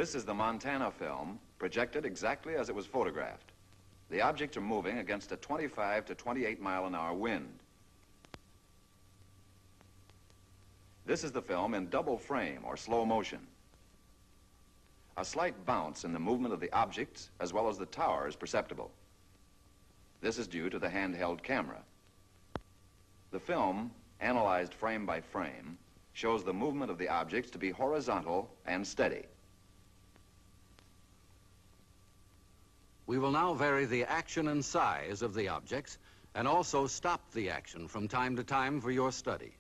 This is the Montana film, projected exactly as it was photographed. The objects are moving against a 25 to 28 mile an hour wind. This is the film in double frame or slow motion. A slight bounce in the movement of the objects as well as the tower is perceptible. This is due to the handheld camera. The film, analyzed frame by frame, shows the movement of the objects to be horizontal and steady. We will now vary the action and size of the objects and also stop the action from time to time for your study.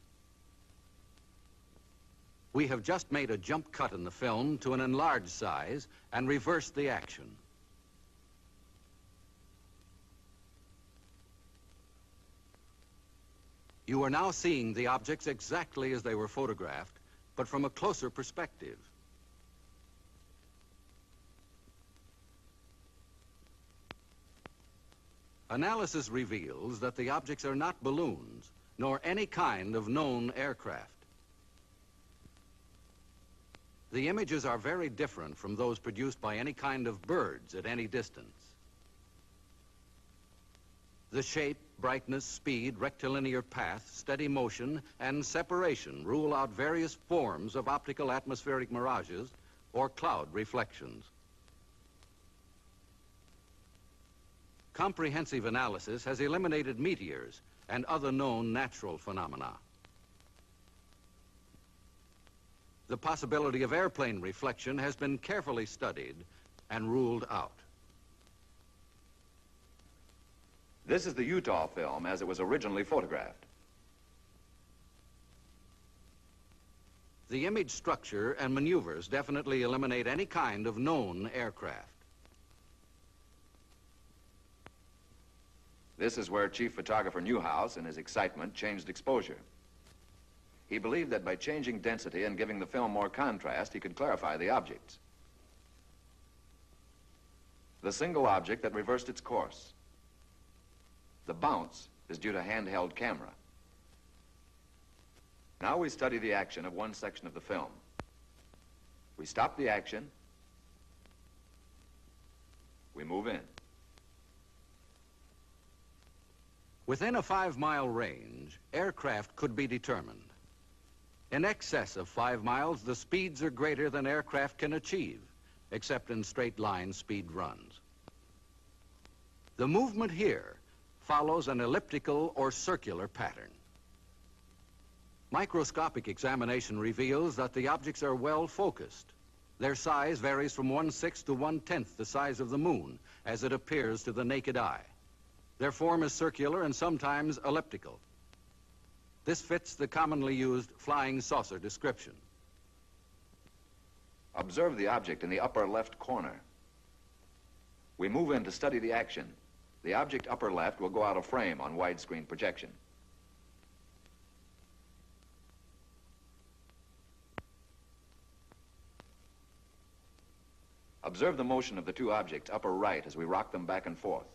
We have just made a jump cut in the film to an enlarged size and reversed the action. You are now seeing the objects exactly as they were photographed, but from a closer perspective. Analysis reveals that the objects are not balloons, nor any kind of known aircraft. The images are very different from those produced by any kind of birds at any distance. The shape, brightness, speed, rectilinear path, steady motion, and separation rule out various forms of optical atmospheric mirages or cloud reflections. Comprehensive analysis has eliminated meteors and other known natural phenomena. The possibility of airplane reflection has been carefully studied and ruled out. This is the Utah film as it was originally photographed. The image structure and maneuvers definitely eliminate any kind of known aircraft. This is where Chief Photographer Newhouse, in his excitement, changed exposure. He believed that by changing density and giving the film more contrast, he could clarify the objects. The single object that reversed its course. The bounce is due to handheld camera. Now we study the action of one section of the film. We stop the action. We move in. Within a 5-mile range, aircraft could be determined. In excess of 5 miles, the speeds are greater than aircraft can achieve, except in straight-line speed runs. The movement here follows an elliptical or circular pattern. Microscopic examination reveals that the objects are well focused. Their size varies from 1/6 to 1/10 the size of the moon, as it appears to the naked eye. Their form is circular and sometimes elliptical. This fits the commonly used flying saucer description. Observe the object in the upper left corner. We move in to study the action. The object upper left will go out of frame on widescreen projection. Observe the motion of the two objects upper right as we rock them back and forth.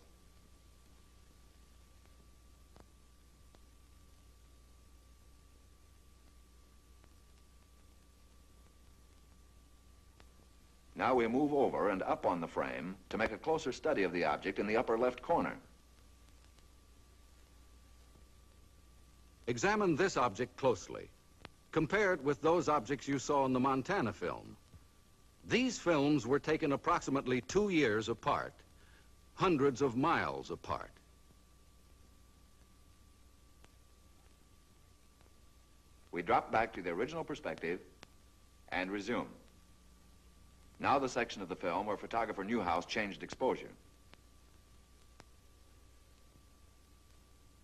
Now we move over and up on the frame to make a closer study of the object in the upper left corner. Examine this object closely. Compare it with those objects you saw in the Montana film. These films were taken approximately 2 years apart, hundreds of miles apart. We drop back to the original perspective and resume. Now the section of the film where photographer Newhouse changed exposure.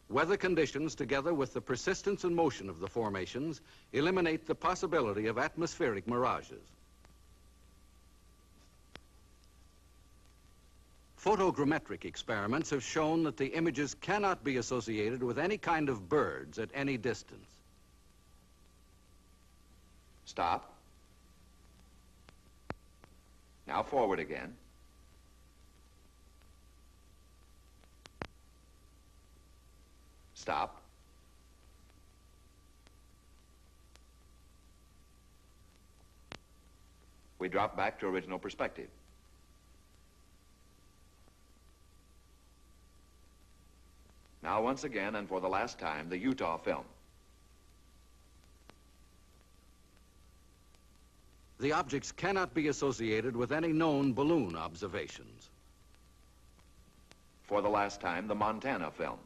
Weather conditions, together with the persistence and motion of the formations, eliminate the possibility of atmospheric mirages. Photogrammetric experiments have shown that the images cannot be associated with any kind of birds at any distance. Stop. Now forward again. Stop. We drop back to original perspective. Now, once again, and for the last time, the Utah film. The objects cannot be associated with any known balloon observations. For the last time, the Montana film.